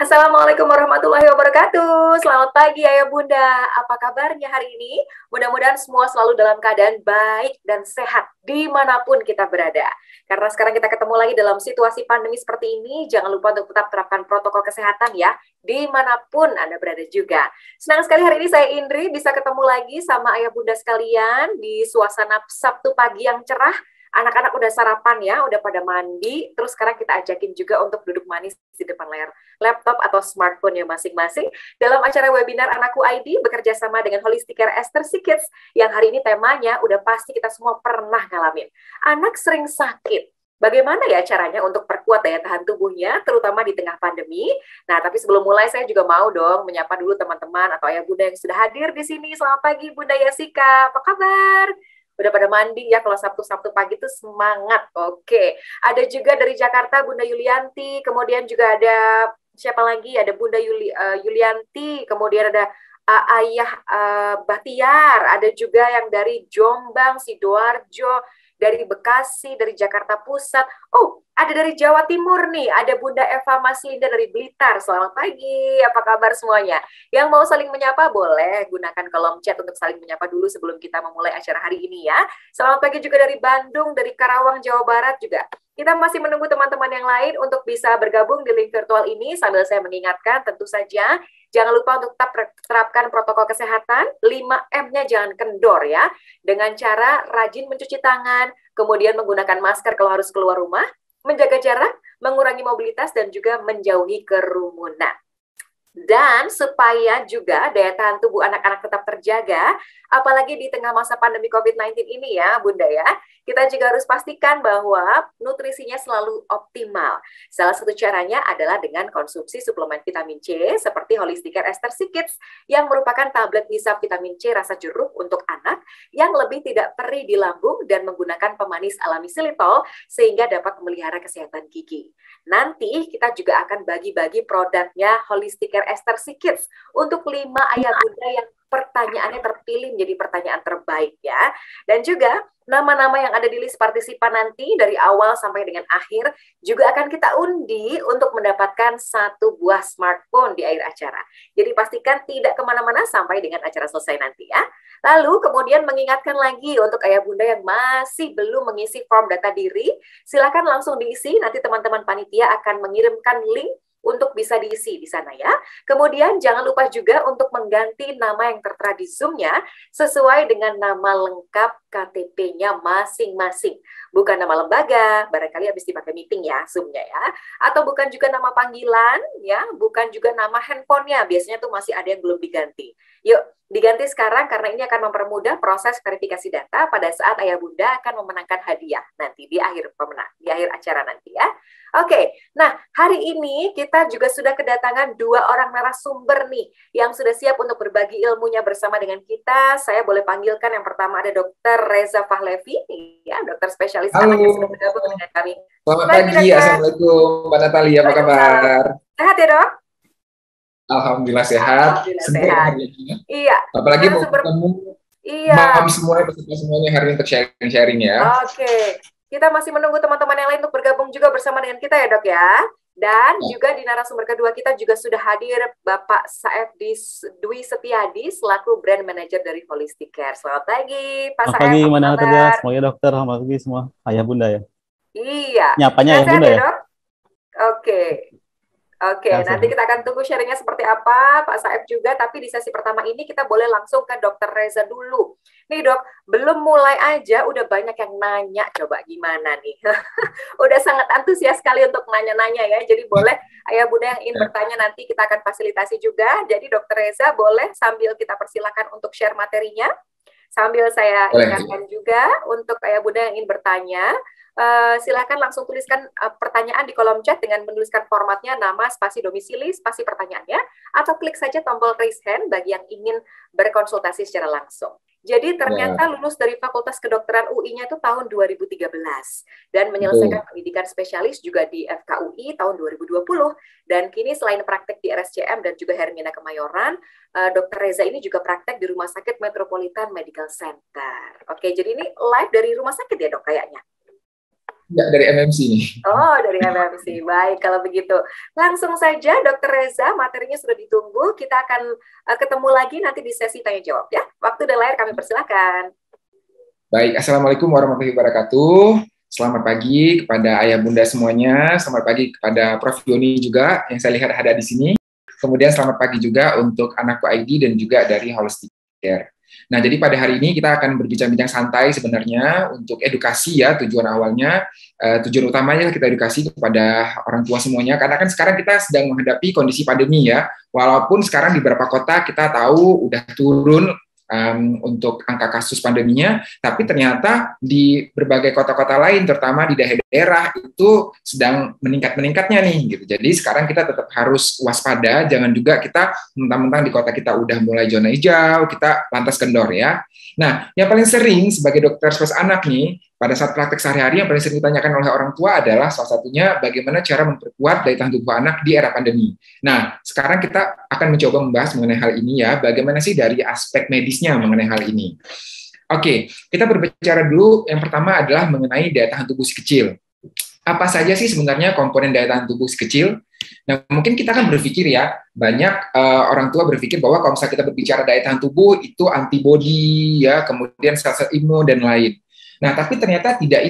Assalamualaikum warahmatullahi wabarakatuh. Selamat pagi Ayah Bunda. Apa kabarnya hari ini? Mudah-mudahan semua selalu dalam keadaan baik dan sehat dimanapun kita berada. Karena sekarang kita ketemu lagi dalam situasi pandemi seperti ini, jangan lupa untuk tetap terapkan protokol kesehatan ya, dimanapun Anda berada juga. Senang sekali hari ini saya Indri bisa ketemu lagi sama Ayah Bunda sekalian di suasana Sabtu pagi yang cerah. Anak-anak udah sarapan ya, udah pada mandi, terus sekarang kita ajakin juga untuk duduk manis di depan layar laptop atau smartphone ya masing-masing dalam acara webinar Anakku ID bekerja sama dengan Holistic Care Esther Kids yang hari ini temanya udah pasti kita semua pernah ngalamin. Anak sering sakit. Bagaimana ya caranya untuk perkuat daya tahan tubuhnya, terutama di tengah pandemi? Nah, tapi sebelum mulai saya juga mau dong menyapa dulu teman-teman atau ayah bunda yang sudah hadir di sini. Selamat pagi Bunda Yasika, apa kabar? Udah pada mandi ya kalau Sabtu-Sabtu pagi itu semangat. Oke. Ada juga dari Jakarta Bunda Yulianti, kemudian juga ada siapa lagi? Ada Bunda Yulianti, kemudian ada Ayah Bahtiar, ada juga yang dari Jombang, Sidoarjo, dari Bekasi, dari Jakarta Pusat. Oh, ada dari Jawa Timur nih, ada Bunda Eva Maslinda dari Blitar. Selamat pagi, apa kabar semuanya? Yang mau saling menyapa boleh gunakan kolom chat untuk saling menyapa dulu sebelum kita memulai acara hari ini ya. Selamat pagi juga dari Bandung, dari Karawang, Jawa Barat juga. Kita masih menunggu teman-teman yang lain untuk bisa bergabung di link virtual ini sambil saya mengingatkan tentu saja jangan lupa untuk tetap terapkan protokol kesehatan, 5M-nya jangan kendor ya, dengan cara rajin mencuci tangan, kemudian menggunakan masker kalau harus keluar rumah, menjaga jarak, mengurangi mobilitas, dan juga menjauhi kerumunan. Dan supaya juga daya tahan tubuh anak-anak tetap terjaga, apalagi di tengah masa pandemi COVID-19 ini ya Bunda ya, kita juga harus pastikan bahwa nutrisinya selalu optimal. Salah satu caranya adalah dengan konsumsi suplemen vitamin C seperti Holistic Care Esther Kids yang merupakan tablet hisap vitamin C rasa jeruk untuk anak yang lebih tidak perih di lambung dan menggunakan pemanis alami xilitol sehingga dapat memelihara kesehatan gigi. Nanti kita juga akan bagi-bagi produknya Holistic Care Esther Kids untuk 5 ayah bunda yang pertanyaannya terpilih menjadi pertanyaan terbaik ya. Dan juga nama-nama yang ada di list partisipan nanti dari awal sampai dengan akhir juga akan kita undi untuk mendapatkan 1 buah smartphone di akhir acara. Jadi pastikan tidak kemana-mana sampai dengan acara selesai nanti ya. Lalu kemudian mengingatkan lagi untuk ayah bunda yang masih belum mengisi form data diri, silakan langsung diisi, nanti teman-teman panitia akan mengirimkan link untuk bisa diisi di sana ya. Kemudian jangan lupa juga untuk mengganti nama yang tertera di Zoom-nya sesuai dengan nama lengkap KTP-nya masing-masing. Bukan nama lembaga, barangkali habis dipakai meeting ya Zoom-nya ya. Atau bukan juga nama panggilan ya, bukan juga nama handphonenya. Biasanya tuh masih ada yang belum diganti. Yuk, diganti sekarang karena ini akan mempermudah proses verifikasi data pada saat ayah bunda akan memenangkan hadiah nanti di akhir acara nanti ya. Oke, nah hari ini kita juga sudah kedatangan 2 orang narasumber nih yang sudah siap untuk berbagi ilmunya bersama dengan kita. Saya boleh panggilkan yang pertama ada Dr. Reza Fahlevi, ya, dokter spesialis anak yang sudah bergabung dengan kami. Selamat pagi, Assalamualaikum Mbak Natalia, apa kabar? Sehat ya dok? Alhamdulillah sehat. Alhamdulillah sehat. Iya. Apalagi mau ketemu Mam semuanya hari ini untuk sharing ya. Oke. Kita masih menunggu teman-teman yang lain untuk bergabung juga bersama dengan kita ya dok ya. Dan juga di narasumber kedua kita juga sudah hadir Bapak Saef Dwi Setiadi selaku Brand Manager dari Holistic Care. Selamat pagi Pak Saef. Selamat pagi Mbak Natalia, semuanya dokter, selamat pagi semua ayah bunda ya. Iya. Nyapanya ya bunda ya. Oke. Oke, nanti kita akan tunggu sharingnya seperti apa, Pak Saef juga, tapi di sesi pertama ini kita boleh langsung ke Dokter Reza dulu. Nih dok, belum mulai aja udah banyak yang nanya, coba gimana nih? Udah sangat antusias sekali untuk nanya-nanya ya, jadi boleh ayah bunda yang ingin bertanya nanti kita akan fasilitasi juga, jadi Dokter Reza boleh sambil kita persilakan untuk share materinya, sambil saya ingatkan juga untuk ayah bunda yang ingin bertanya, silakan langsung tuliskan pertanyaan di kolom chat dengan menuliskan formatnya nama, spasi domisili, spasi pertanyaannya, atau klik saja tombol raise hand bagi yang ingin berkonsultasi secara langsung. Jadi ternyata lulus dari Fakultas Kedokteran UI-nya itu tahun 2013 dan menyelesaikan pendidikan spesialis juga di FKUI tahun 2020 dan kini selain praktek di RSCM dan juga Hermina Kemayoran, Dr. Reza ini juga praktek di Rumah Sakit Metropolitan Medical Center. Oke, jadi ini live dari rumah sakit ya dok kayaknya? Ya, dari MMC nih. Oh, dari MMC. Baik, kalau begitu. Langsung saja, Dokter Reza, materinya sudah ditunggu. Kita akan ketemu lagi nanti di sesi tanya-jawab ya. Waktu dan layar kami persilakan. Baik, Assalamualaikum warahmatullahi wabarakatuh. Selamat pagi kepada ayah bunda semuanya. Selamat pagi kepada Prof. Yoni juga yang saya lihat ada di sini. Kemudian selamat pagi juga untuk anakku ID dan juga dari Holistic Care. Nah, jadi pada hari ini kita akan berbincang-bincang santai sebenarnya untuk edukasi ya, tujuan awalnya, tujuan utamanya kita edukasi kepada orang tua semuanya, karena kan sekarang kita sedang menghadapi kondisi pandemi ya, walaupun sekarang di beberapa kota kita tahu udah turun untuk angka kasus pandeminya, tapi ternyata di berbagai kota-kota lain, terutama di daerah-daerah itu sedang meningkat-meningkatnya nih, gitu. Jadi sekarang kita tetap harus waspada, jangan juga kita mentang-mentang di kota kita udah mulai zona hijau, kita lantas kendor ya. Nah, yang paling sering sebagai dokter spesialis anak nih, pada saat praktek sehari-hari yang paling sering ditanyakan oleh orang tua adalah salah satunya bagaimana cara memperkuat daya tahan tubuh anak di era pandemi. Nah, sekarang kita akan mencoba membahas mengenai hal ini ya, bagaimana sih dari aspek medisnya mengenai hal ini. Oke, kita berbicara dulu, yang pertama adalah mengenai daya tahan tubuh si kecil. Apa saja sih sebenarnya komponen daya tahan tubuh si kecil? Nah, mungkin kita akan berpikir ya, banyak orang tua berpikir bahwa kalau misalnya kita berbicara daya tahan tubuh, itu antibodi, ya, kemudian sel-sel imun, dan lain. Nah, tapi ternyata tidak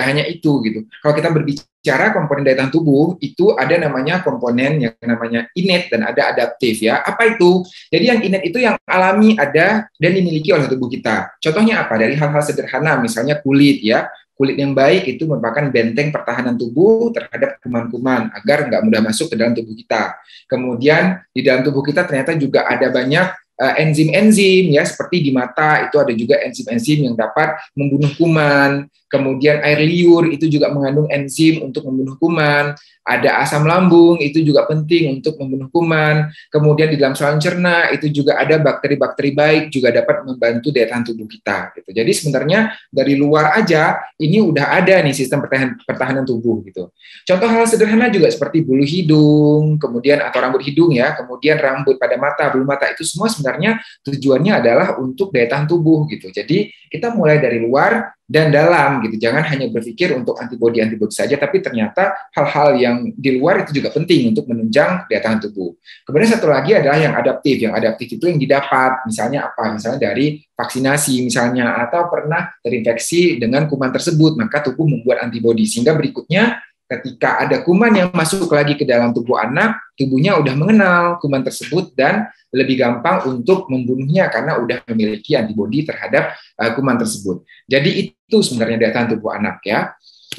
hanya itu gitu. Kalau kita berbicara komponen daya tahan tubuh, itu ada namanya komponen yang namanya innate dan ada adaptif ya. Apa itu? Jadi yang innate itu yang alami ada dan dimiliki oleh tubuh kita. Contohnya apa? Dari hal-hal sederhana, misalnya kulit ya. Kulit yang baik itu merupakan benteng pertahanan tubuh terhadap kuman-kuman agar nggak mudah masuk ke dalam tubuh kita. Kemudian di dalam tubuh kita ternyata juga ada banyak enzim-enzim ya, seperti di mata itu ada juga enzim-enzim yang dapat membunuh kuman. Kemudian air liur itu juga mengandung enzim untuk membunuh kuman. Ada asam lambung itu juga penting untuk membunuh kuman. Kemudian di dalam saluran cerna itu juga ada bakteri-bakteri baik juga dapat membantu daya tahan tubuh kita gitu. Jadi sebenarnya dari luar aja ini udah ada nih sistem pertahanan tubuh gitu. Contoh hal sederhana juga seperti bulu hidung, kemudian atau rambut hidung ya, kemudian rambut pada mata, bulu mata itu semua sebenarnya tujuannya adalah untuk daya tahan tubuh gitu. Jadi kita mulai dari luar dan dalam gitu. Jangan hanya berpikir untuk antibodi saja, tapi ternyata hal-hal yang di luar itu juga penting untuk menunjang daya tahan tubuh. Kemudian satu lagi adalah yang adaptif. Yang adaptif itu yang didapat, misalnya apa? Misalnya dari vaksinasi misalnya, atau pernah terinfeksi dengan kuman tersebut, maka tubuh membuat antibodi. Sehingga berikutnya ketika ada kuman yang masuk lagi ke dalam tubuh anak, tubuhnya udah mengenal kuman tersebut dan lebih gampang untuk membunuhnya karena udah memiliki antibodi terhadap kuman tersebut. Jadi itu sebenarnya daya tahan tubuh anak ya.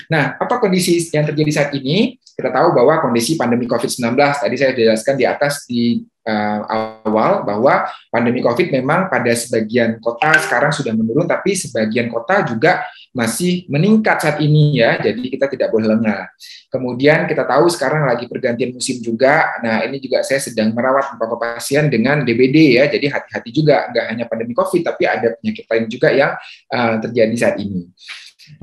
Nah, apa kondisi yang terjadi saat ini? Kita tahu bahwa kondisi pandemi COVID-19, tadi saya jelaskan di atas di awal bahwa pandemi COVID memang pada sebagian kota sekarang sudah menurun, tapi sebagian kota juga masih meningkat saat ini ya, jadi kita tidak boleh lengah. Kemudian kita tahu sekarang lagi pergantian musim juga, nah ini juga saya sedang merawat beberapa pasien dengan DBD ya, jadi hati-hati juga, nggak hanya pandemi COVID, tapi ada penyakit lain juga yang terjadi saat ini.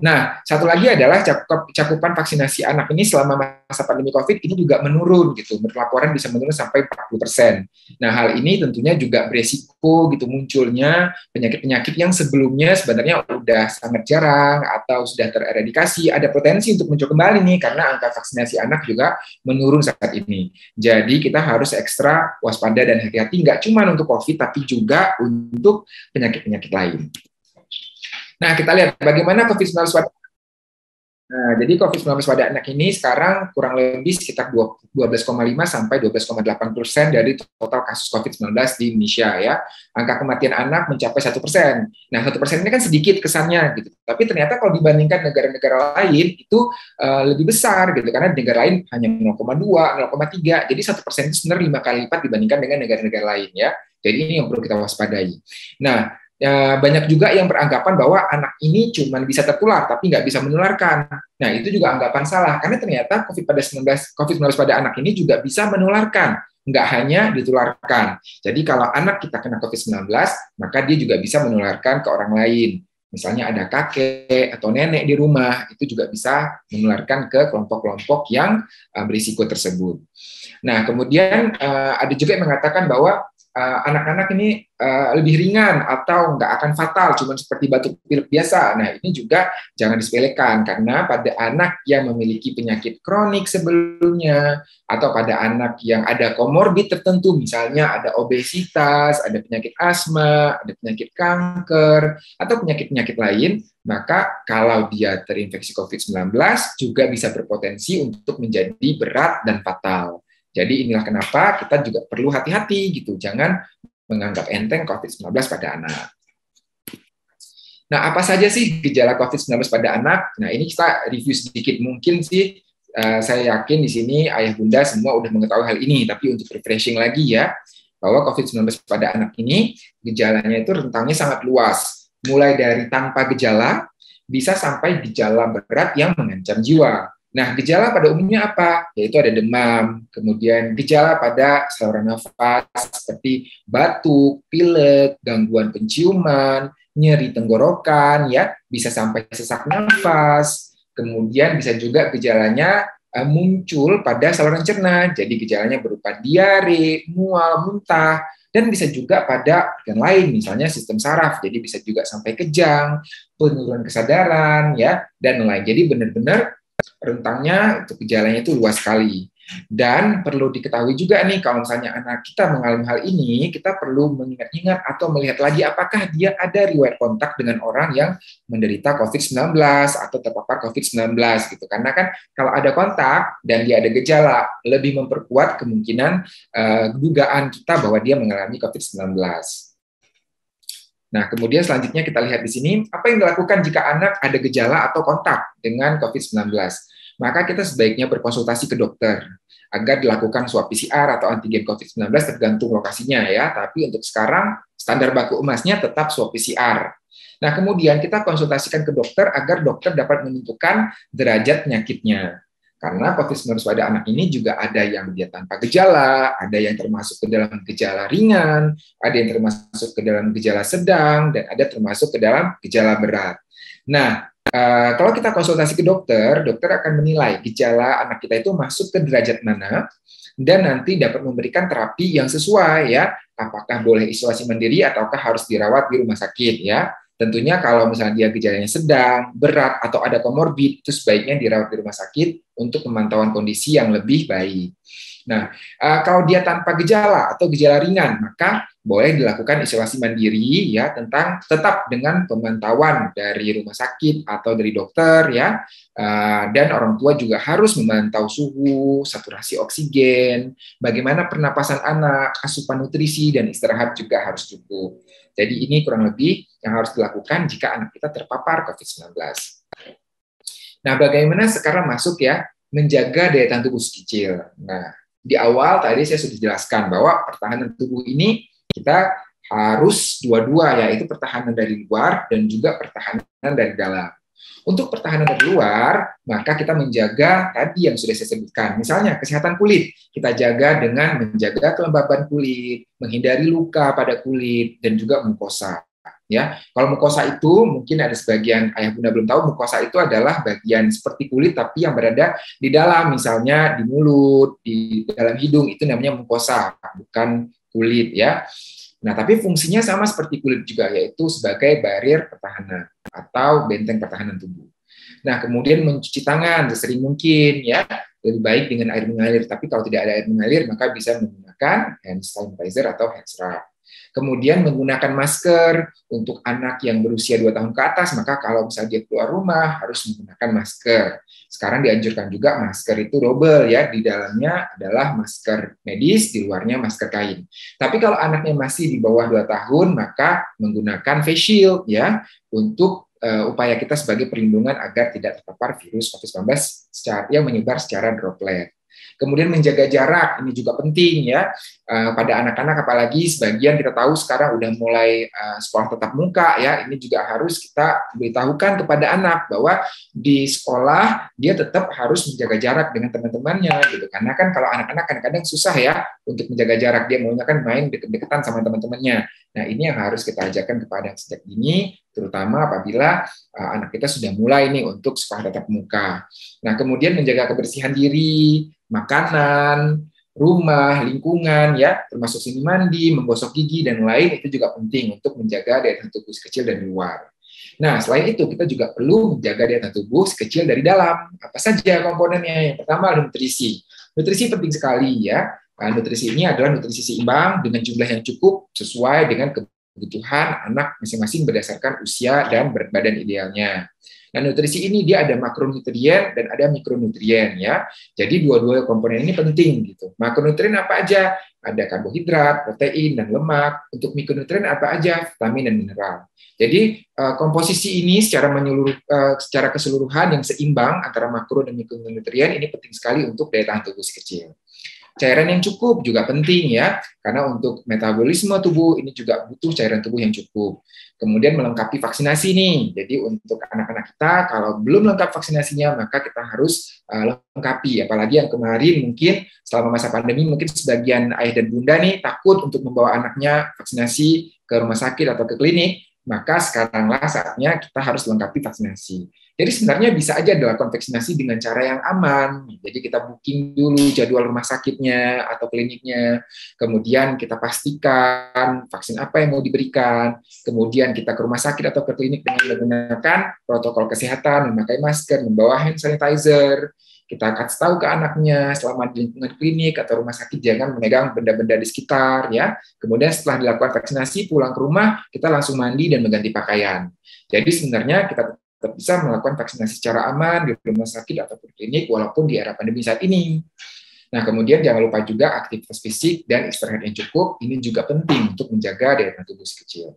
Nah, satu lagi adalah cakupan vaksinasi anak ini selama masa pandemi COVID ini juga menurun gitu. Laporan bisa menurun sampai 40%. Nah, hal ini tentunya juga beresiko gitu munculnya penyakit-penyakit yang sebelumnya sebenarnya udah sangat jarang atau sudah tereradikasi, ada potensi untuk muncul kembali nih karena angka vaksinasi anak juga menurun saat ini. Jadi kita harus ekstra waspada dan hati-hati nggak cuma untuk COVID tapi juga untuk penyakit-penyakit lain. Nah, kita lihat bagaimana COVID-19 pada Nah, jadi COVID-19 pada anak ini sekarang kurang lebih sekitar 12,5 sampai 12,8% dari total kasus COVID-19 di Indonesia ya. Angka kematian anak mencapai 1%. Nah, 1% ini kan sedikit kesannya gitu. Tapi ternyata kalau dibandingkan negara-negara lain itu lebih besar gitu karena negara lain hanya 0,2, 0,3. Jadi 1% itu sebenarnya 5 kali lipat dibandingkan dengan negara-negara lain ya. Jadi ini yang perlu kita waspadai. Nah, banyak juga yang beranggapan bahwa anak ini cuma bisa tertular tapi nggak bisa menularkan. Nah, itu juga anggapan salah karena ternyata COVID-19 pada anak ini juga bisa menularkan, nggak hanya ditularkan. Jadi kalau anak kita kena COVID-19, maka dia juga bisa menularkan ke orang lain. Misalnya ada kakek atau nenek di rumah, itu juga bisa menularkan ke kelompok-kelompok yang berisiko tersebut. Nah, kemudian ada juga yang mengatakan bahwa anak-anak ini lebih ringan atau nggak akan fatal, cuma seperti batuk pilek biasa. Nah, ini juga jangan disepelekan, karena pada anak yang memiliki penyakit kronik sebelumnya, atau pada anak yang ada komorbid tertentu, misalnya ada obesitas, ada penyakit asma, ada penyakit kanker, atau penyakit-penyakit lain, maka kalau dia terinfeksi COVID-19 juga bisa berpotensi untuk menjadi berat dan fatal. Jadi inilah kenapa kita juga perlu hati-hati gitu, jangan menganggap enteng COVID-19 pada anak. Nah, apa saja sih gejala COVID-19 pada anak? Nah, ini kita review sedikit. Mungkin sih saya yakin di sini ayah bunda semua udah mengetahui hal ini, tapi untuk refreshing lagi ya, bahwa COVID-19 pada anak ini gejalanya itu rentangnya sangat luas. Mulai dari tanpa gejala, bisa sampai gejala berat yang mengancam jiwa. Nah, gejala pada umumnya apa? Yaitu ada demam, kemudian gejala pada saluran nafas seperti batuk, pilek, gangguan penciuman, nyeri tenggorokan, ya, bisa sampai sesak nafas. Kemudian bisa juga gejalanya muncul pada saluran cerna, jadi gejalanya berupa diare, mual, muntah, dan bisa juga pada organ lain, misalnya sistem saraf, jadi bisa juga sampai kejang, penurunan kesadaran, ya, dan lain. Jadi benar-benar rentangnya untuk gejalanya itu luas sekali. Dan perlu diketahui juga nih, kalau misalnya anak kita mengalami hal ini, kita perlu mengingat-ingat atau melihat lagi apakah dia ada riwayat kontak dengan orang yang menderita COVID-19 atau terpapar COVID-19 gitu. Karena kan kalau ada kontak dan dia ada gejala, lebih memperkuat kemungkinan dugaan kita bahwa dia mengalami COVID-19. Nah, kemudian selanjutnya kita lihat di sini, apa yang dilakukan jika anak ada gejala atau kontak dengan COVID-19? Maka kita sebaiknya berkonsultasi ke dokter agar dilakukan swab PCR atau antigen COVID-19 tergantung lokasinya ya. Tapi untuk sekarang standar baku emasnya tetap swab PCR. Nah, kemudian kita konsultasikan ke dokter agar dokter dapat menentukan derajat penyakitnya. Karena COVID-19 pada anak ini juga ada yang dia tanpa gejala, ada yang termasuk ke dalam gejala ringan, ada yang termasuk ke dalam gejala sedang, dan ada termasuk ke dalam gejala berat. Nah, kalau kita konsultasi ke dokter, dokter akan menilai gejala anak kita itu masuk ke derajat mana, dan nanti dapat memberikan terapi yang sesuai ya, apakah boleh isolasi mandiri ataukah harus dirawat di rumah sakit ya. Tentunya kalau misalnya dia gejalanya sedang, berat, atau ada komorbid, itu sebaiknya dirawat di rumah sakit untuk pemantauan kondisi yang lebih baik. Nah, kalau dia tanpa gejala atau gejala ringan, maka boleh dilakukan isolasi mandiri ya, tetap dengan pemantauan dari rumah sakit atau dari dokter ya. Dan orang tua juga harus memantau suhu, saturasi oksigen, bagaimana pernapasan anak, asupan nutrisi dan istirahat juga harus cukup. Jadi ini kurang lebih yang harus dilakukan jika anak kita terpapar COVID-19. Nah, bagaimana sekarang masuk ya menjaga daya tahan tubuh si kecil. Nah, di awal tadi saya sudah jelaskan bahwa pertahanan tubuh ini kita harus dua-dua, yaitu pertahanan dari luar dan juga pertahanan dari dalam. Untuk pertahanan dari luar, maka kita menjaga tadi yang sudah saya sebutkan. Misalnya kesehatan kulit, kita jaga dengan menjaga kelembaban kulit, menghindari luka pada kulit, dan juga mukosa. Ya, kalau mukosa itu mungkin ada sebagian ayah bunda belum tahu, mukosa itu adalah bagian seperti kulit tapi yang berada di dalam, misalnya di mulut, di dalam hidung, itu namanya mukosa, bukan kulit ya. Nah, tapi fungsinya sama seperti kulit juga, yaitu sebagai barrier pertahanan atau benteng pertahanan tubuh. Nah, kemudian mencuci tangan sesering mungkin ya, lebih baik dengan air mengalir. Tapi kalau tidak ada air mengalir, maka bisa menggunakan hand sanitizer atau hand scrub. Kemudian menggunakan masker untuk anak yang berusia 2 tahun ke atas, maka kalau misalnya dia keluar rumah harus menggunakan masker. Sekarang dianjurkan juga masker itu double ya, di dalamnya adalah masker medis, di luarnya masker kain. Tapi kalau anaknya masih di bawah 2 tahun, maka menggunakan face shield ya, untuk upaya kita sebagai perlindungan agar tidak terpapar virus COVID-19 yang menyebar secara droplet. Kemudian menjaga jarak, ini juga penting ya, pada anak-anak, apalagi sebagian kita tahu sekarang udah mulai sekolah tatap muka ya, ini juga harus kita beritahukan kepada anak bahwa di sekolah dia tetap harus menjaga jarak dengan teman-temannya gitu, karena kan kalau anak-anak kadang-kadang susah ya untuk menjaga jarak, dia maunya kan main deket-deketan sama teman-temannya. Nah, ini yang harus kita ajarkan kepada sejak dini, terutama apabila anak kita sudah mulai nih untuk sekolah tatap muka. Nah, kemudian menjaga kebersihan diri, makanan, rumah, lingkungan, ya, termasuk sini mandi, menggosok gigi, dan lain, itu juga penting untuk menjaga daya tahan tubuh si kecil dari luar. Nah, selain itu, kita juga perlu menjaga daya tahan tubuh si kecil dari dalam. Apa saja komponennya? Yang pertama, nutrisi. Nutrisi penting sekali, ya. Nah, nutrisi ini adalah nutrisi seimbang dengan jumlah yang cukup sesuai dengan kebutuhan anak masing-masing berdasarkan usia dan berat badan idealnya. Nah, nutrisi ini dia ada makronutrien dan ada mikronutrien, ya. Jadi dua-dua komponen ini penting gitu. Makronutrien apa aja? Ada karbohidrat, protein, dan lemak. Untuk mikronutrien apa aja? Vitamin dan mineral. Jadi komposisi ini secara keseluruhan yang seimbang antara makro dan mikronutrien ini penting sekali untuk daya tahan tubuh si kecil. Cairan yang cukup juga penting, ya, karena untuk metabolisme tubuh ini juga butuh cairan tubuh yang cukup. Kemudian melengkapi vaksinasi nih. Jadi untuk anak-anak kita kalau belum lengkap vaksinasinya maka kita harus lengkapi. Apalagi yang kemarin mungkin selama masa pandemi mungkin sebagian ayah dan bunda nih takut untuk membawa anaknya vaksinasi ke rumah sakit atau ke klinik. Maka sekaranglah saatnya kita harus lengkapi vaksinasi. Jadi sebenarnya bisa aja dilakukan vaksinasi dengan cara yang aman. Jadi kita booking dulu jadwal rumah sakitnya atau kliniknya. Kemudian kita pastikan vaksin apa yang mau diberikan. Kemudian kita ke rumah sakit atau ke klinik dengan menggunakan protokol kesehatan, memakai masker, membawa hand sanitizer. Kita kasih tahu ke anaknya selama di lingkungan klinik atau rumah sakit jangan memegang benda-benda di sekitar, ya. Kemudian setelah dilakukan vaksinasi pulang ke rumah kita langsung mandi dan mengganti pakaian. Jadi sebenarnya kita tetap bisa melakukan vaksinasi secara aman di rumah sakit atau klinik walaupun di era pandemi saat ini. Nah, kemudian jangan lupa juga aktivitas fisik dan istirahat yang cukup, ini juga penting untuk menjaga daya tahan tubuh si kecil.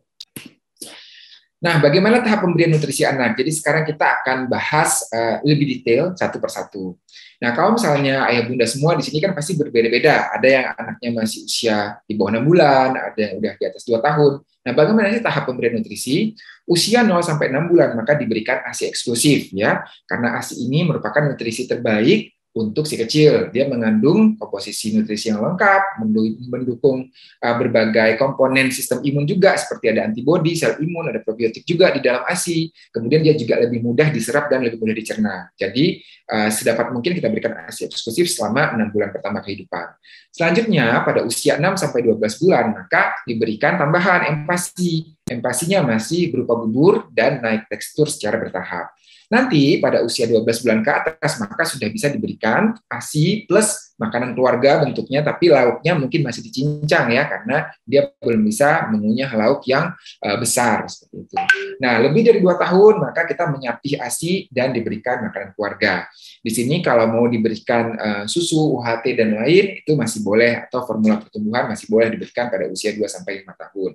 Nah, bagaimana tahap pemberian nutrisi anak? Jadi sekarang kita akan bahas lebih detail satu persatu. Nah, kalau misalnya ayah bunda semua di sini kan pasti berbeda-beda. Ada yang anaknya masih usia di bawah 6 bulan, ada yang udah di atas 2 tahun. Nah, bagaimana sih tahap pemberian nutrisi? Usia 0 sampai 6 bulan maka diberikan ASI eksklusif, ya. Karena ASI ini merupakan nutrisi terbaik untuk si kecil. Dia mengandung komposisi nutrisi yang lengkap, mendukung berbagai komponen sistem imun juga, seperti ada antibodi, sel imun, ada probiotik juga di dalam ASI. Kemudian dia juga lebih mudah diserap dan lebih mudah dicerna. Jadi sedapat mungkin kita berikan ASI eksklusif selama 6 bulan pertama kehidupan. Selanjutnya pada usia 6 sampai 12 bulan maka diberikan tambahan empasi. Empasinya masih berupa bubur dan naik tekstur secara bertahap. Nanti pada usia 12 bulan ke atas maka sudah bisa diberikan ASI plus makanan keluarga bentuknya, tapi lauknya mungkin masih dicincang, ya, karena dia belum bisa mengunyah lauk yang besar seperti itu. Nah, lebih dari 2 tahun maka kita menyapih ASI dan diberikan makanan keluarga. Di sini kalau mau diberikan susu, UHT dan lain itu masih boleh, atau formula pertumbuhan masih boleh diberikan pada usia 2 sampai 5 tahun.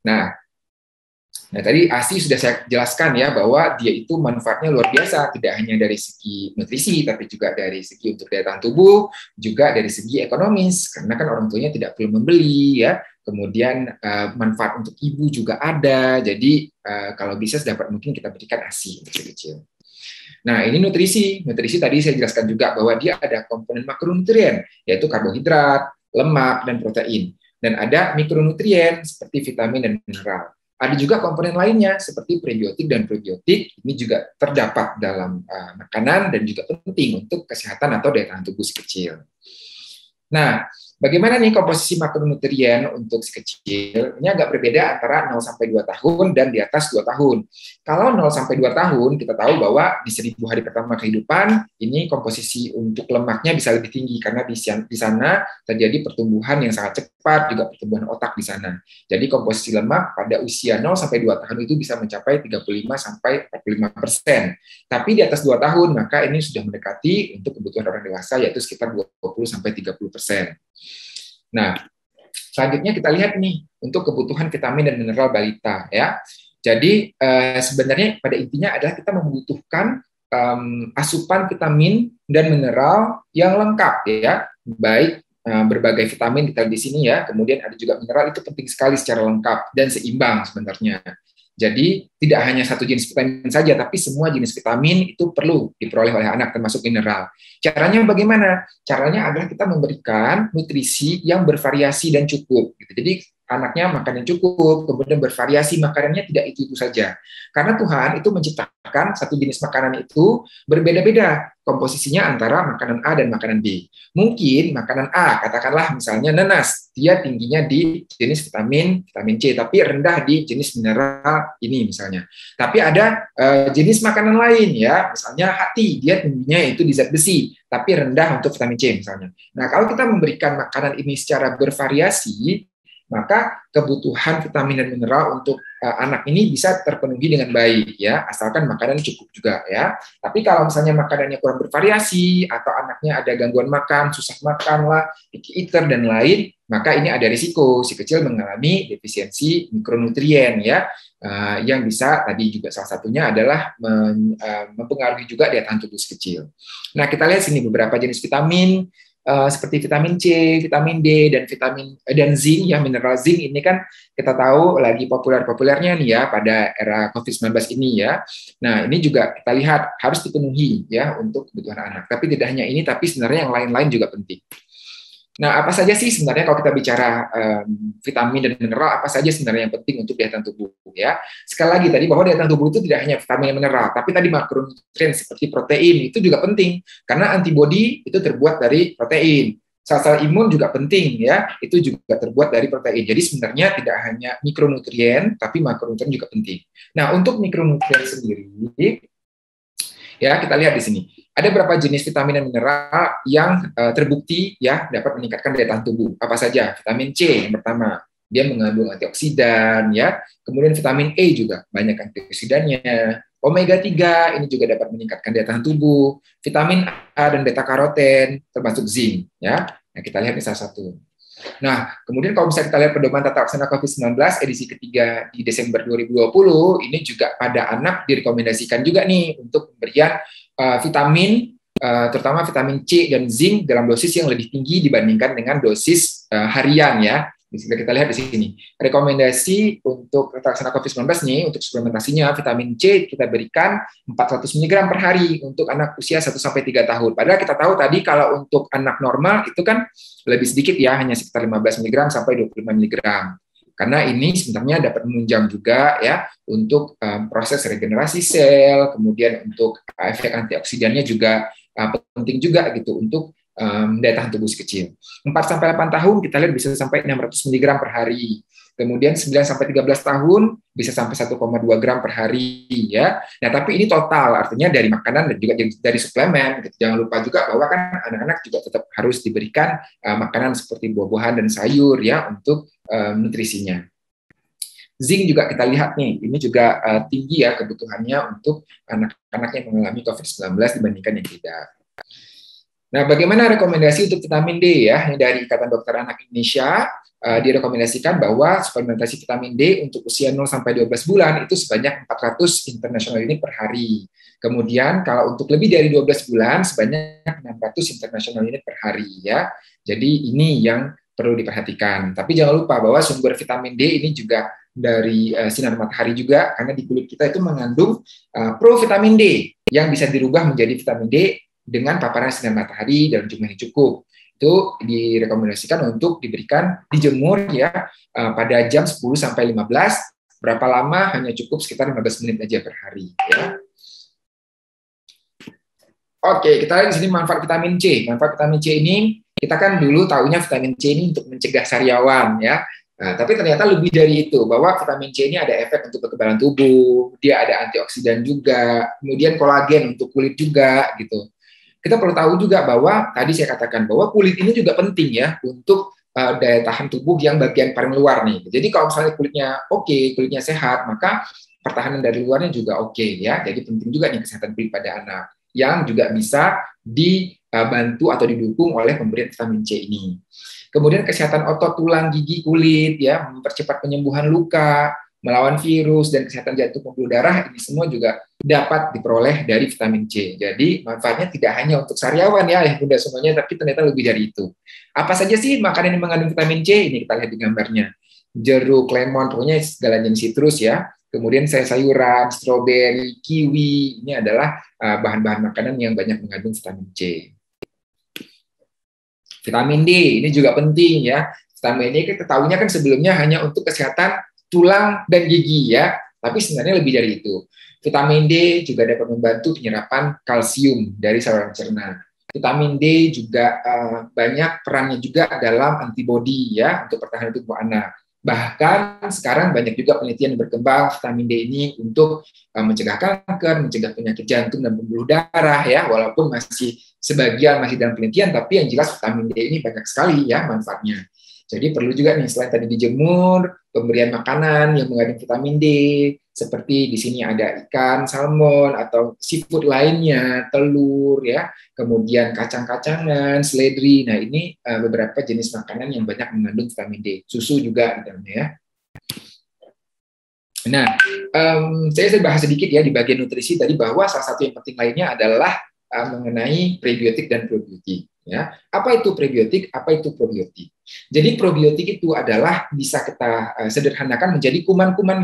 Nah, tadi ASI sudah saya jelaskan, ya, bahwa dia itu manfaatnya luar biasa, tidak hanya dari segi nutrisi, tapi juga dari segi untuk daya tahan tubuh, juga dari segi ekonomis, karena kan orang tuanya tidak perlu membeli, ya. Kemudian manfaat untuk ibu juga ada, jadi kalau bisa sedapat mungkin kita berikan ASI untuk kecil. Nah, ini nutrisi. Nutrisi tadi saya jelaskan juga bahwa dia ada komponen makronutrien, yaitu karbohidrat, lemak, dan protein. Dan ada mikronutrien seperti vitamin dan mineral. Ada juga komponen lainnya seperti prebiotik dan probiotik, ini juga terdapat dalam makanan dan juga penting untuk kesehatan atau daya tahan tubuh si kecil. Nah, bagaimana nih komposisi makronutrien untuk si kecil? Ini agak berbeda antara 0 sampai 2 tahun dan di atas 2 tahun. Kalau 0 sampai 2 tahun, kita tahu bahwa di 1000 hari pertama kehidupan, ini komposisi untuk lemaknya bisa lebih tinggi, karena di sana terjadi pertumbuhan yang sangat cepat, juga pertumbuhan otak di sana. Jadi komposisi lemak pada usia 0 sampai 2 tahun itu bisa mencapai 35 sampai 45%. Tapi di atas 2 tahun, maka ini sudah mendekati untuk kebutuhan orang dewasa, yaitu sekitar 20 sampai 30%. Nah, selanjutnya kita lihat nih untuk kebutuhan vitamin dan mineral balita, ya. Jadi sebenarnya pada intinya adalah kita membutuhkan asupan vitamin dan mineral yang lengkap, ya. Baik berbagai vitamin kita di sini, ya. Kemudian ada juga mineral, itu penting sekali secara lengkap dan seimbang sebenarnya. Jadi tidak hanya satu jenis vitamin saja, tapi semua jenis vitamin itu perlu diperoleh oleh anak, termasuk mineral. Caranya bagaimana? Caranya adalah kita memberikan nutrisi yang bervariasi dan cukup. Jadi anaknya makan yang cukup, kemudian bervariasi makanannya, tidak itu saja. Karena Tuhan itu menciptakan makan satu jenis makanan itu berbeda-beda komposisinya antara makanan A dan makanan B. Mungkin makanan A, katakanlah misalnya nanas, dia tingginya di jenis vitamin C, tapi rendah di jenis mineral ini misalnya. Tapi ada jenis makanan lain ya, misalnya hati, dia tingginya itu di zat besi, tapi rendah untuk vitamin C misalnya. Nah, kalau kita memberikan makanan ini secara bervariasi, maka kebutuhan vitamin dan mineral untuk anak ini bisa terpenuhi dengan baik ya, asalkan makanan cukup juga ya. Tapi kalau misalnya makanannya kurang bervariasi atau anaknya ada gangguan makan, susah makan lah, picky eater dan lain, maka ini ada risiko si kecil mengalami defisiensi mikronutrien ya, yang bisa tadi juga salah satunya adalah mempengaruhi juga daya tahan tubuh si kecil. Nah, kita lihat sini beberapa jenis vitamin seperti vitamin C, vitamin D, dan zinc ya, mineral zinc ini kan kita tahu lagi populernya nih ya pada era COVID-19 ini ya. Nah, ini juga kita lihat harus dipenuhi ya untuk kebutuhan anak. Tapi tidak hanya ini, tapi sebenarnya yang lain-lain juga penting. Nah, apa saja sih sebenarnya kalau kita bicara vitamin dan mineral, apa saja sebenarnya yang penting untuk daya tahan tubuh ya. Sekali lagi tadi bahwa daya tahan tubuh itu tidak hanya vitamin dan mineral, tapi tadi makronutrien seperti protein itu juga penting karena antibodi itu terbuat dari protein. Sel-sel imun juga penting ya, itu juga terbuat dari protein. Jadi sebenarnya tidak hanya mikronutrien, tapi makronutrien juga penting. Nah, untuk mikronutrien sendiri ya kita lihat di sini. Ada beberapa jenis vitamin dan mineral yang terbukti ya dapat meningkatkan daya tahan tubuh. Apa saja? Vitamin C yang pertama, dia mengandung antioksidan ya. Kemudian vitamin E juga banyak antioksidannya. Omega 3 ini juga dapat meningkatkan daya tahan tubuh. Vitamin A dan beta karoten termasuk zinc ya. Nah, kita lihat ini salah satu. Nah, kemudian kalau bisa kita lihat pedoman tata laksana COVID-19 edisi ketiga di Desember 2020, ini juga pada anak direkomendasikan juga nih untuk pemberian vitamin, terutama vitamin C dan zinc dalam dosis yang lebih tinggi dibandingkan dengan dosis harian ya. Bisa kita lihat di sini. Rekomendasi untuk terlaksana COVID-19 nih, untuk suplementasinya vitamin C kita berikan 400 mg per hari untuk anak usia 1-3 tahun. Padahal kita tahu tadi kalau untuk anak normal itu kan lebih sedikit ya, hanya sekitar 15 mg sampai 25 mg. Karena ini sebenarnya dapat menunjang juga ya untuk proses regenerasi sel, kemudian untuk efek antioksidannya juga penting juga gitu untuk daya tahan tubuh si kecil. 4-8 tahun kita lihat bisa sampai 600 mg per hari. Kemudian 9-13 tahun bisa sampai 1,2 gram per hari ya. Nah, tapi ini total artinya dari makanan dan juga dari suplemen. Jangan lupa juga bahwa kan anak-anak juga tetap harus diberikan makanan seperti buah-buahan dan sayur ya untuk nutrisinya. Zinc juga kita lihat nih, ini juga tinggi ya kebutuhannya untuk anak-anak yang mengalami COVID-19 dibandingkan yang tidak. Nah, bagaimana rekomendasi untuk vitamin D ya? Dari Ikatan Dokter Anak Indonesia direkomendasikan bahwa suplementasi vitamin D untuk usia 0-12 bulan itu sebanyak 400 international unit per hari. Kemudian kalau untuk lebih dari 12 bulan sebanyak 600 international unit per hari ya. Jadi ini yang perlu diperhatikan. Tapi jangan lupa bahwa sumber vitamin D ini juga dari sinar matahari juga, karena di kulit kita itu mengandung provitamin D yang bisa dirubah menjadi vitamin D dengan paparan sinar matahari dalam jumlah yang cukup. Itu direkomendasikan untuk diberikan dijemur ya pada jam 10-15. Berapa lama? Hanya cukup sekitar 15 menit aja per hari ya. Oke, kita lihat di sini manfaat vitamin C. Manfaat vitamin C ini kita kan dulu tahunya vitamin C ini untuk mencegah sariawan ya. Nah, tapi ternyata lebih dari itu, bahwa vitamin C ini ada efek untuk kekebalan tubuh, dia ada antioksidan juga, kemudian kolagen untuk kulit juga gitu. Kita perlu tahu juga bahwa tadi saya katakan bahwa kulit ini juga penting ya untuk daya tahan tubuh yang bagian paling luar nih. Jadi kalau misalnya kulitnya oke, kulitnya sehat, maka pertahanan dari luarnya juga oke ya. Jadi penting juga nih kesehatan kulit pada anak yang juga bisa dibantu atau didukung oleh pemberian vitamin C ini. Kemudian kesehatan otot, tulang, gigi, kulit ya, mempercepat penyembuhan luka, melawan virus, dan kesehatan jantung pembuluh darah, ini semua juga dapat diperoleh dari vitamin C. Jadi manfaatnya tidak hanya untuk sariawan ya, bunda semuanya, tapi ternyata lebih dari itu. Apa saja sih makanan yang mengandung vitamin C? Ini kita lihat di gambarnya. Jeruk, lemon, pokoknya segala jenis citrus ya. Kemudian sayuran, stroberi, kiwi, ini adalah bahan-bahan makanan yang banyak mengandung vitamin C. Vitamin D, ini juga penting ya. Vitamin D kita tahunya kan sebelumnya hanya untuk kesehatan tulang dan gigi ya. Tapi sebenarnya lebih dari itu. Vitamin D juga dapat membantu penyerapan kalsium dari saluran cerna. Vitamin D juga banyak perannya juga dalam antibodi ya untuk pertahanan tubuh anak. Bahkan sekarang banyak juga penelitian yang berkembang vitamin D ini untuk mencegah kanker, mencegah penyakit jantung dan pembuluh darah ya, walaupun masih sebagian masih dalam penelitian, tapi yang jelas vitamin D ini banyak sekali ya manfaatnya. Jadi perlu juga nih selain tadi dijemur, pemberian makanan yang mengandung vitamin D, seperti di sini ada ikan, salmon atau seafood lainnya, telur ya, kemudian kacang-kacangan, seledri. Nah, ini beberapa jenis makanan yang banyak mengandung vitamin D. Susu juga di dalamnya ya. Nah, saya bahas sedikit ya di bagian nutrisi tadi bahwa salah satu yang penting lainnya adalah mengenai prebiotik dan probiotik. Ya, apa itu prebiotik? Apa itu probiotik? Jadi probiotik itu adalah bisa kita sederhanakan menjadi kuman-kuman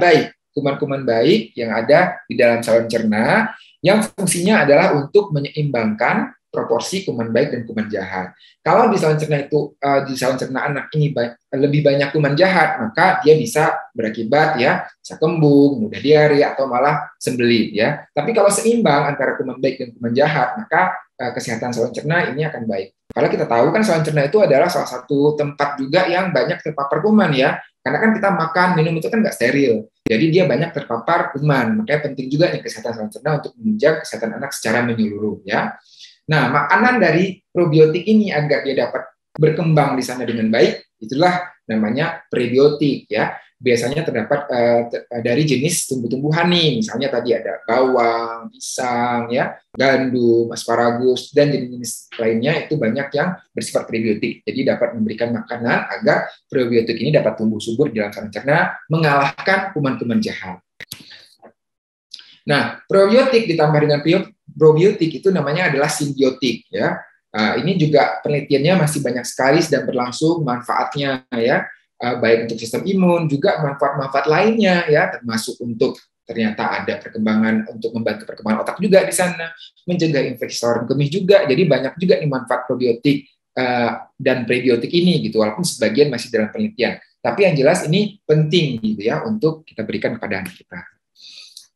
baik yang ada di dalam saluran cerna yang fungsinya adalah untuk menyeimbangkan proporsi kuman baik dan kuman jahat. Kalau di saluran cerna itu di saluran cerna anak ini lebih banyak kuman jahat, maka dia bisa berakibat ya bisa kembung, mudah diare atau malah sembelit ya. Tapi kalau seimbang antara kuman baik dan kuman jahat, maka kesehatan saluran cerna ini akan baik. Kalau kita tahu kan saluran cerna itu adalah salah satu tempat juga yang banyak terpapar kuman ya. Karena kan kita makan, minum itu kan nggak steril. Jadi dia banyak terpapar kuman. Makanya penting juga nih kesehatan saluran cerna untuk menjaga kesehatan anak secara menyeluruh ya. Nah, makanan dari probiotik ini agar dia dapat berkembang di sana dengan baik, itulah namanya prebiotik ya. Biasanya terdapat dari jenis tumbuh-tumbuhan nih, misalnya tadi ada bawang, pisang, ya, gandum, asparagus, dan jenis-jenis lainnya itu banyak yang bersifat prebiotik. Jadi dapat memberikan makanan agar probiotik ini dapat tumbuh subur di dalam saluran cerna, mengalahkan kuman-kuman jahat. Nah, probiotik ditambah dengan probiotik itu namanya adalah simbiotik, ya. Ini juga penelitiannya masih banyak sekali sedang berlangsung manfaatnya, ya. Baik untuk sistem imun, juga manfaat-manfaat lainnya ya, termasuk untuk ternyata ada perkembangan untuk membantu perkembangan otak juga di sana, mencegah infeksi saluran kemih juga. Jadi banyak juga nih manfaat probiotik dan prebiotik ini gitu, walaupun sebagian masih dalam penelitian. Tapi yang jelas ini penting gitu ya untuk kita berikan kepada anak kita.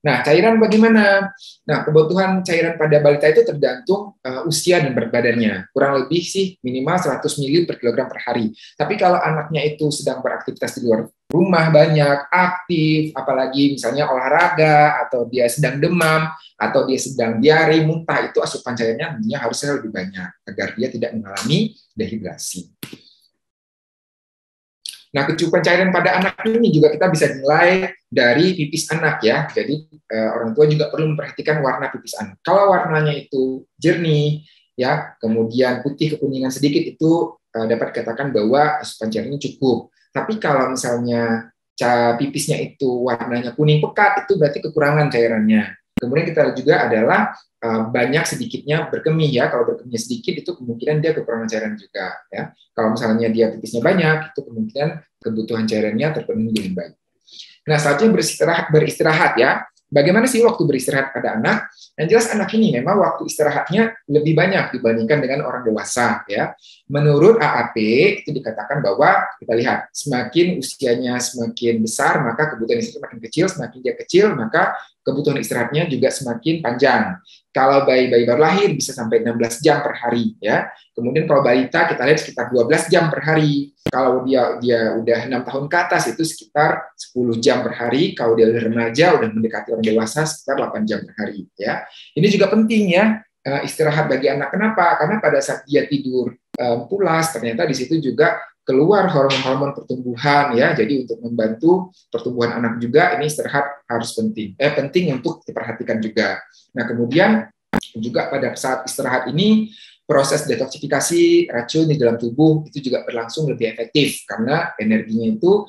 Nah, cairan bagaimana? Nah, kebutuhan cairan pada balita itu tergantung usia dan berat badannya. Kurang lebih sih minimal 100 ml per kilogram per hari. Tapi kalau anaknya itu sedang beraktivitas di luar rumah banyak, aktif, apalagi misalnya olahraga, atau dia sedang demam, atau dia sedang diare, muntah, itu asupan cairannya tentunya harusnya lebih banyak, agar dia tidak mengalami dehidrasi. Nah, kecukupan cairan pada anak ini juga kita bisa nilai dari pipis anak ya. Jadi orang tua juga perlu memperhatikan warna pipis anak. Kalau warnanya itu jernih ya, kemudian putih kekuningan sedikit, itu dapat dikatakan bahwa asupan cairan ini cukup. Tapi kalau misalnya pipisnya itu warnanya kuning pekat, itu berarti kekurangan cairannya. Kemudian kita lihat juga adalah banyak sedikitnya berkemih ya. Kalau berkemihnya sedikit itu kemungkinan dia kekurangan cairan juga ya. Kalau misalnya dia pipisnya banyak, itu kemungkinan kebutuhan cairannya terpenuhi dengan baik. Nah, saatnya beristirahat ya. Bagaimana sih waktu beristirahat pada anak? Yang jelas anak ini memang waktu istirahatnya lebih banyak dibandingkan dengan orang dewasa ya. Menurut AAP itu dikatakan bahwa kita lihat semakin usianya semakin besar, maka kebutuhan istirahat semakin kecil, semakin dia kecil maka kebutuhan istirahatnya juga semakin panjang. Kalau bayi-bayi baru lahir bisa sampai 16 jam per hari ya. Kemudian kalau balita kita lihat sekitar 12 jam per hari. Kalau dia udah 6 tahun ke atas itu sekitar 10 jam per hari. Kalau dia udah remaja, udah mendekati orang dewasa sekitar 8 jam per hari ya. Ini juga penting ya istirahat bagi anak. Kenapa? Karena pada saat dia tidur pulas ternyata di situ juga keluar hormon-hormon pertumbuhan ya. Jadi untuk membantu pertumbuhan anak juga ini istirahat harus penting. Penting untuk diperhatikan juga. Nah, kemudian juga pada saat istirahat ini proses detoksifikasi racun di dalam tubuh itu juga berlangsung lebih efektif karena energinya itu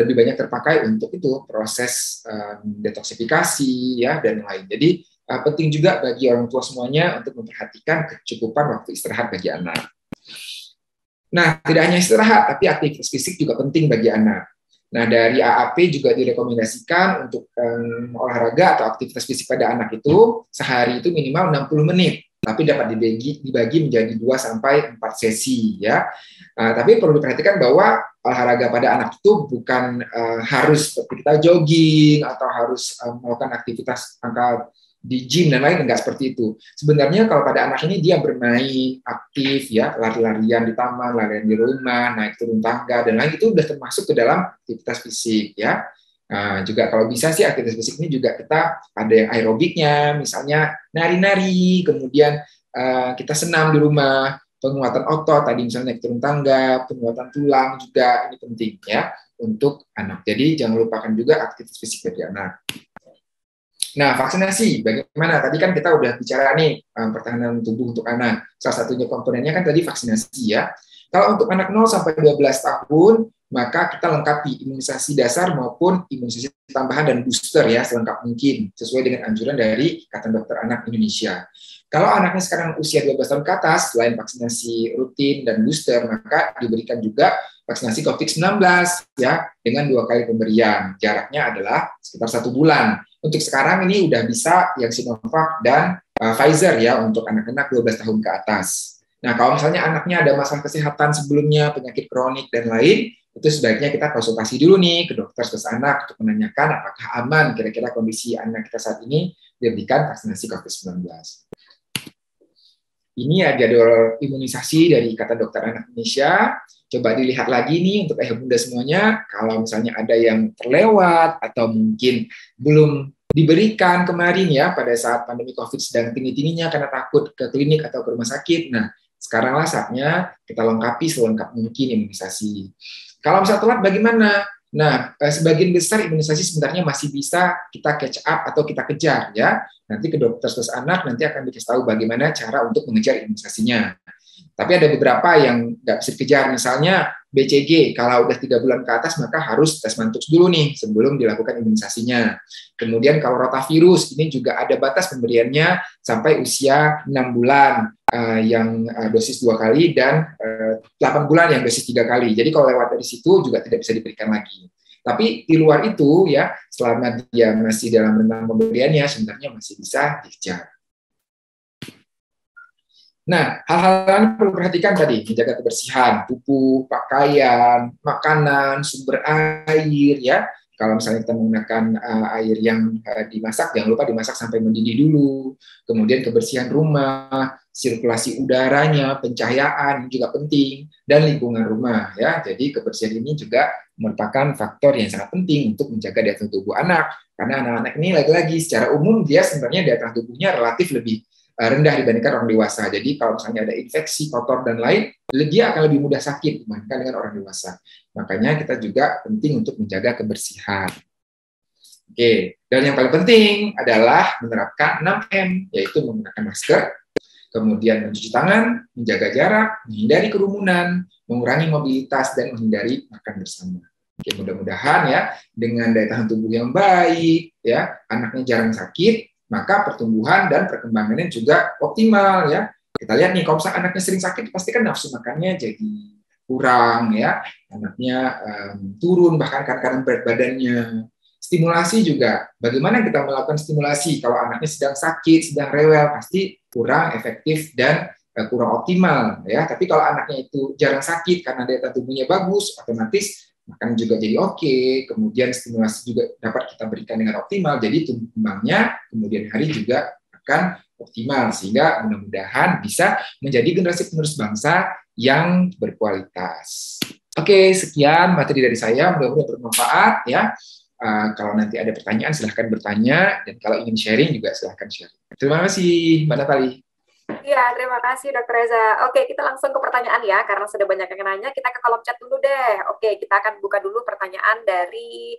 lebih banyak terpakai untuk itu proses detoksifikasi ya dan lain. Jadi penting juga bagi orang tua semuanya untuk memperhatikan kecukupan waktu istirahat bagi anak. Nah, tidak hanya istirahat, tapi aktivitas fisik juga penting bagi anak. Nah, dari AAP juga direkomendasikan untuk olahraga atau aktivitas fisik pada anak itu sehari itu minimal 60 menit. tapi dapat dibagi menjadi 2 sampai 4 sesi ya. Tapi perlu diperhatikan bahwa olahraga pada anak itu bukan harus seperti kita jogging atau harus melakukan aktivitas angkat di gym dan lain, enggak seperti itu. Sebenarnya kalau pada anak ini dia bermain aktif ya, lari-larian di taman, larian di rumah, naik turun tangga dan lain, itu udah termasuk ke dalam aktivitas fisik ya. Juga kalau bisa sih aktivitas fisik ini juga kita ada yang aerobiknya, misalnya nari-nari, kemudian kita senam di rumah, penguatan otot tadi misalnya naik turun tangga, penguatan tulang juga ini penting ya untuk anak. Jadi jangan lupakan juga aktivitas fisik bagi anak. Nah, vaksinasi bagaimana? Tadi kan kita udah bicara nih pertahanan tubuh untuk anak. Salah satunya komponennya kan tadi vaksinasi ya. Kalau untuk anak 0 sampai 12 tahun, maka kita lengkapi imunisasi dasar maupun imunisasi tambahan dan booster ya selengkap mungkin sesuai dengan anjuran dari Ikatan Dokter Anak Indonesia. Kalau anaknya sekarang usia 12 tahun ke atas, selain vaksinasi rutin dan booster, maka diberikan juga vaksinasi COVID-19 ya dengan 2 kali pemberian. Jaraknya adalah sekitar 1 bulan. Untuk sekarang ini udah bisa yang Sinovac dan Pfizer ya untuk anak-anak 12 tahun ke atas. Nah, kalau misalnya anaknya ada masalah kesehatan sebelumnya, penyakit kronik dan lain, itu sebaiknya kita konsultasi dulu nih ke dokter spesialis anak untuk menanyakan apakah aman kira-kira kondisi anak kita saat ini diberikan vaksinasi COVID-19. Ini ya jadwal imunisasi dari Ikatan Dokter Anak Indonesia. Coba dilihat lagi nih untuk ayah bunda semuanya, kalau misalnya ada yang terlewat atau mungkin belum diberikan kemarin ya pada saat pandemi COVID sedang tinggi-tingginya karena takut ke klinik atau ke rumah sakit. Nah, sekaranglah saatnya kita lengkapi selengkap mungkin imunisasi. Kalau misalnya telat bagaimana? Nah, sebagian besar imunisasi sebenarnya masih bisa kita catch up atau kita kejar ya. Nanti ke dokter spesialis anak nanti akan dikasih tahu bagaimana cara untuk mengejar imunisasinya. Tapi ada beberapa yang nggak bisa dikejar, misalnya BCG, kalau udah 3 bulan ke atas maka harus tes mantuk dulu nih sebelum dilakukan imunisasinya. Kemudian kalau rotavirus, ini juga ada batas pemberiannya sampai usia 6 bulan yang dosis 2 kali dan 8 bulan yang dosis 3 kali. Jadi kalau lewat dari situ juga tidak bisa diberikan lagi. Tapi di luar itu ya, selama dia masih dalam rentang pemberiannya, sebenarnya masih bisa dikejar. Nah, hal-hal yang perlu perhatikan tadi, menjaga kebersihan, tubuh, pakaian, makanan, sumber air, ya. Kalau misalnya kita menggunakan air yang dimasak, jangan lupa dimasak sampai mendidih dulu. Kemudian kebersihan rumah, sirkulasi udaranya, pencahayaan juga penting, dan lingkungan rumah, ya. Jadi kebersihan ini juga merupakan faktor yang sangat penting untuk menjaga daya tahan tubuh anak. Karena anak-anak ini lagi-lagi secara umum dia sebenarnya daya tahan tubuhnya relatif lebih rendah dibandingkan orang dewasa. Jadi kalau misalnya ada infeksi, kotor, dan lain, dia akan lebih mudah sakit dibandingkan dengan orang dewasa. Makanya kita juga penting untuk menjaga kebersihan. Oke, dan yang paling penting adalah menerapkan 6M, yaitu menggunakan masker, kemudian mencuci tangan, menjaga jarak, menghindari kerumunan, mengurangi mobilitas, dan menghindari makan bersama. Oke, mudah-mudahan ya, dengan daya tahan tubuh yang baik, ya anaknya jarang sakit, maka pertumbuhan dan perkembangannya juga optimal ya. Kita lihat nih, kalau misalnya anaknya sering sakit, pasti kan nafsu makannya jadi kurang ya, anaknya turun bahkan kadang-kadang berat badannya. Stimulasi juga, bagaimana kita melakukan stimulasi kalau anaknya sedang sakit, sedang rewel, pasti kurang efektif dan kurang optimal ya. Tapi kalau anaknya itu jarang sakit karena daya tahan tubuhnya bagus, otomatis makan juga jadi oke, kemudian stimulasi juga dapat kita berikan dengan optimal, jadi tumbuh kembangnya kemudian hari juga akan optimal, sehingga mudah-mudahan bisa menjadi generasi penerus bangsa yang berkualitas. Oke, sekian materi dari saya, mudah-mudahan bermanfaat ya. Kalau nanti ada pertanyaan silahkan bertanya, dan kalau ingin sharing juga silahkan sharing. Terima kasih Mbak Natali. Iya, terima kasih Dr. Reza. Oke, kita langsung ke pertanyaan ya, karena sudah banyak yang nanya, kita ke kolom chat dulu deh. Oke, kita akan buka dulu pertanyaan dari